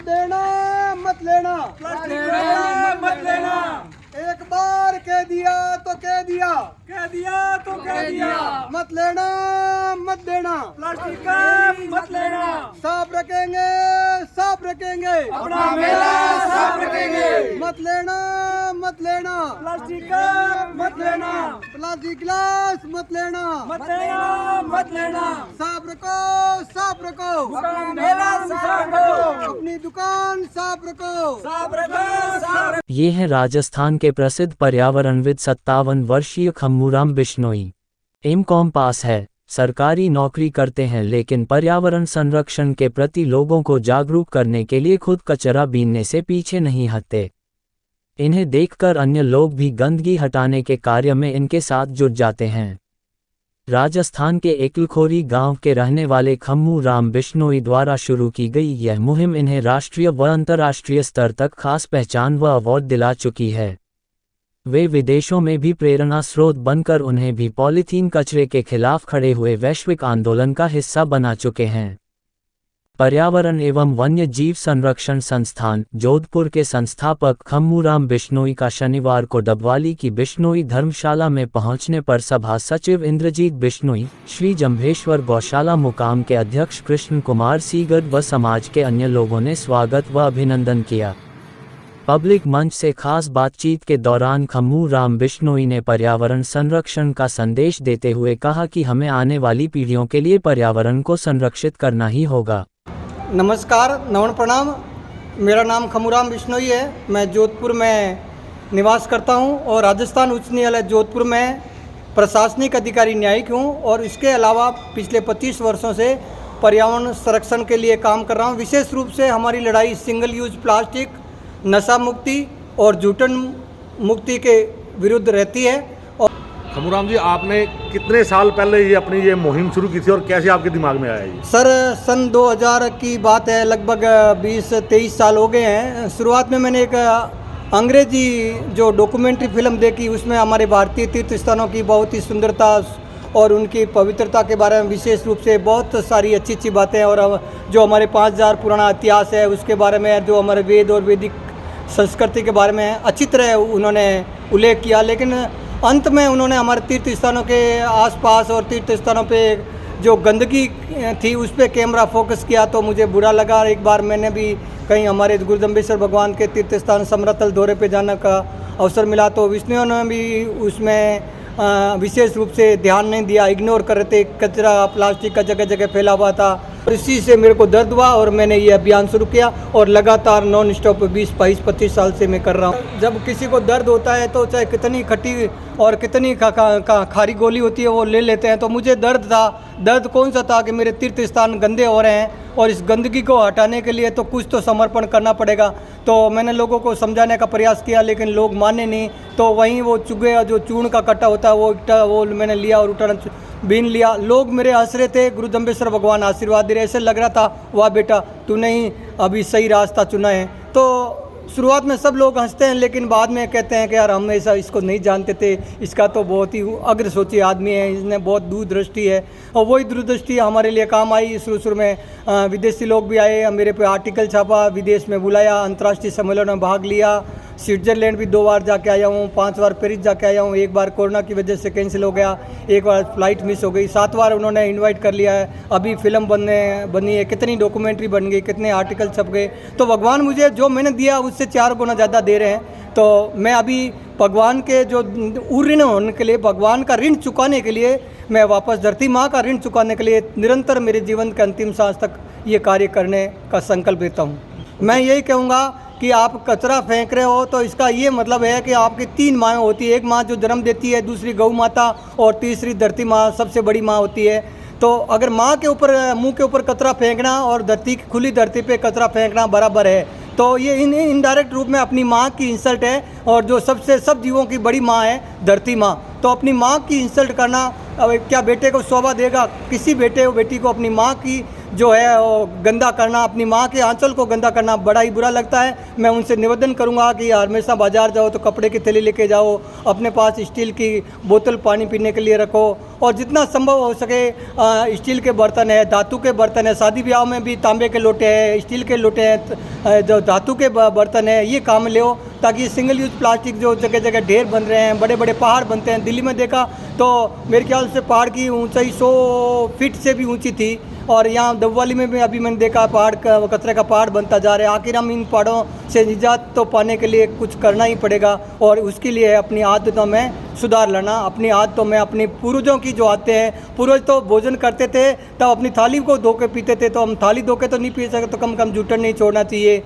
देना मत लेना, मत लेना। एक बार कह दिया तो कह दिया, कह दिया। मत लेना मत देना, प्लास्टिक का मत लेना। साफ रखेंगे साफ रखेंगे, अपना मेला साफ रखेंगे। मत लेना मत लेना, प्लास्टिक का मत लेना। प्लास्टिक गिलास मत लेना, मत लेना। साफ रखो साफ रखो, अपना मेला साफ रखो। अपनी दुकान साफ रखो। साफ रखो। ये है राजस्थान के प्रसिद्ध पर्यावरणविद 57 वर्षीय खम्मूराम बिश्नोई। एमकॉम पास है, सरकारी नौकरी करते हैं, लेकिन पर्यावरण संरक्षण के प्रति लोगों को जागरूक करने के लिए खुद कचरा बीनने से पीछे नहीं हटते। इन्हें देखकर अन्य लोग भी गंदगी हटाने के कार्य में इनके साथ जुट जाते हैं। राजस्थान के एकलखोरी गांव के रहने वाले खम्मूराम बिश्नोई द्वारा शुरू की गई यह मुहिम इन्हें राष्ट्रीय व अंतर्राष्ट्रीय स्तर तक खास पहचान व अवार्ड दिला चुकी है। वे विदेशों में भी प्रेरणा स्रोत बनकर उन्हें भी पॉलीथीन कचरे के खिलाफ खड़े हुए वैश्विक आंदोलन का हिस्सा बना चुके हैं। पर्यावरण एवं वन्य जीव संरक्षण संस्थान जोधपुर के संस्थापक खम्मूराम बिश्नोई का शनिवार को डबवाली की बिश्नोई धर्मशाला में पहुंचने पर सभा सचिव इंद्रजीत बिश्नोई, श्री जम्भेश्वर गौशाला मुकाम के अध्यक्ष कृष्ण कुमार सीगढ़ व समाज के अन्य लोगों ने स्वागत व अभिनंदन किया। पब्लिक मंच से खास बातचीत के दौरान खम्मूराम बिश्नोई ने पर्यावरण संरक्षण का संदेश देते हुए कहा कि हमें आने वाली पीढ़ियों के लिए पर्यावरण को संरक्षित करना ही होगा। नमस्कार, नमन प्रणाम। मेरा नाम खम्मूराम बिश्नोई है। मैं जोधपुर में निवास करता हूं और राजस्थान उच्च न्यायालय जोधपुर में प्रशासनिक अधिकारी न्यायिक हूं और इसके अलावा पिछले 25 वर्षों से पर्यावरण संरक्षण के लिए काम कर रहा हूं। विशेष रूप से हमारी लड़ाई सिंगल यूज प्लास्टिक, नशा मुक्ति और जूठन मुक्ति के विरुद्ध रहती है। खम्मूराम जी, आपने कितने साल पहले ये मुहिम शुरू की थी और कैसे आपके दिमाग में आया ये? सर, सन 2000 की बात है, लगभग 20-23 साल हो गए हैं। शुरुआत में मैंने एक अंग्रेजी जो डॉक्यूमेंट्री फिल्म देखी, उसमें हमारे भारतीय तीर्थ स्थानों की बहुत ही सुंदरता और उनकी पवित्रता के बारे में विशेष रूप से बहुत सारी अच्छी अच्छी बातें, और जो हमारे 5000 पुराना इतिहास है उसके बारे में, जो हमारे वेद और वैदिक संस्कृति के बारे में अच्छी तरह उन्होंने उल्लेख किया। लेकिन अंत में उन्होंने हमारे तीर्थ स्थानों के आसपास और तीर्थ स्थानों पे जो गंदगी थी उस पर कैमरा फोकस किया तो मुझे बुरा लगा। एक बार मैंने भी कहीं हमारे गुरु जम्भेश्वर भगवान के तीर्थ स्थान समरतल दौरे पे जाने का अवसर मिला तो विष्णु ने भी उसमें विशेष रूप से ध्यान नहीं दिया, इग्नोर कर रहे थे। कचरा प्लास्टिक का जगह जगह फैला हुआ था और इसी से मेरे को दर्द हुआ और मैंने ये अभियान शुरू किया और लगातार नॉन स्टॉप 20-22-25 साल से मैं कर रहा हूँ। जब किसी को दर्द होता है तो चाहे कितनी खट्टी और कितनी खारी गोली होती है वो ले लेते हैं। तो मुझे दर्द था। दर्द कौन सा था कि मेरे तीर्थ स्थान गंदे हो रहे हैं और इस गंदगी को हटाने के लिए तो कुछ तो समर्पण करना पड़ेगा। तो मैंने लोगों को समझाने का प्रयास किया लेकिन लोग माने नहीं। तो वहीं वो चुगे जो चूर्ण का कट्टा होता है वो मैंने लिया और उठाना बीन लिया। लोग मेरे हंस रहे थे, गुरु जम्भेश्वर भगवान आशीर्वाद दे रहे। ऐसे लग रहा था वाह बेटा तूने ही अभी सही रास्ता चुना है। तो शुरुआत में सब लोग हंसते हैं लेकिन बाद में कहते हैं कि यार हम ऐसा इसको नहीं जानते थे, इसका तो बहुत ही अग्र सोची आदमी है, इसने बहुत दूरदृष्टि है। और वही दूरदृष्टि हमारे लिए काम आई। शुरू में विदेशी लोग भी आए, मेरे पे आर्टिकल छापा, विदेश में बुलाया, अंतर्राष्ट्रीय सम्मेलन में भाग लिया। स्विट्जरलैंड भी 2 बार जाके आया हूँ, 5 बार पेरिस जाके आया हूँ। 1 बार कोरोना की वजह से कैंसिल हो गया, 1 बार फ्लाइट मिस हो गई, 7 बार उन्होंने इनवाइट कर लिया है। अभी फिल्म बनी है, कितनी डॉक्यूमेंट्री बन गई, कितने आर्टिकल छप गए। तो भगवान मुझे जो मैंने दिया उससे 4 गुना ज़्यादा दे रहे हैं। तो मैं अभी भगवान के जो ऋण होने के लिए, भगवान का ऋण चुकाने के लिए, मैं वापस धरती माँ का ऋण चुकाने के लिए निरंतर मेरे जीवन के अंतिम सांस तक ये कार्य करने का संकल्प लेता हूँ। मैं यही कहूँगा कि आप कचरा फेंक रहे हो तो इसका ये मतलब है कि आपकी 3 माँ होती है। एक माँ जो जन्म देती है, दूसरी गौ माता और तीसरी धरती माँ सबसे बड़ी माँ होती है। तो अगर माँ के ऊपर, मुंह के ऊपर कचरा फेंकना और खुली धरती पे कचरा फेंकना बराबर है, तो ये इनडायरेक्ट रूप में अपनी माँ की इंसल्ट है। और जो सब जीवों की बड़ी माँ है धरती माँ, तो अपनी माँ की इंसल्ट करना क्या बेटे को शोभा देगा? किसी बेटे और बेटी को अपनी माँ की जो है वो गंदा करना, अपनी माँ के आंचल को गंदा करना बड़ा ही बुरा लगता है। मैं उनसे निवेदन करूँगा कि हमेशा बाज़ार जाओ तो कपड़े की थैली लेके जाओ, अपने पास स्टील की बोतल पानी पीने के लिए रखो, और जितना संभव हो सके स्टील के बर्तन है, धातु के बर्तन है, शादी ब्याह में भी तांबे के लोटे हैं, स्टील के लोटे हैं, जो धातु के बर्तन है, ये काम ले, ताकि सिंगल यूज प्लास्टिक जो जगह जगह ढेर बन रहे हैं, बड़े बड़े पहाड़ बनते हैं। दिल्ली में देखा तो मेरे ख्याल से पहाड़ की ऊंचाई 100 फीट से भी ऊंची थी, और यहाँ दबवाली में भी अभी मैंने देखा पहाड़ का कचरे का पहाड़ बनता जा रहा है। आखिर हम इन पहाड़ों से निजात तो पाने के लिए कुछ करना ही पड़ेगा, और उसके लिए अपनी आदतों में सुधार लाना। अपनी आदतों में अपने पूर्वजों की जो आदतें हैं, पूर्वज तो भोजन करते थे तब अपनी थाली को धो के पीते थे, तो हम थाली धो के तो नहीं पी सकते, तो कम जूठन नहीं छोड़ना चाहिए।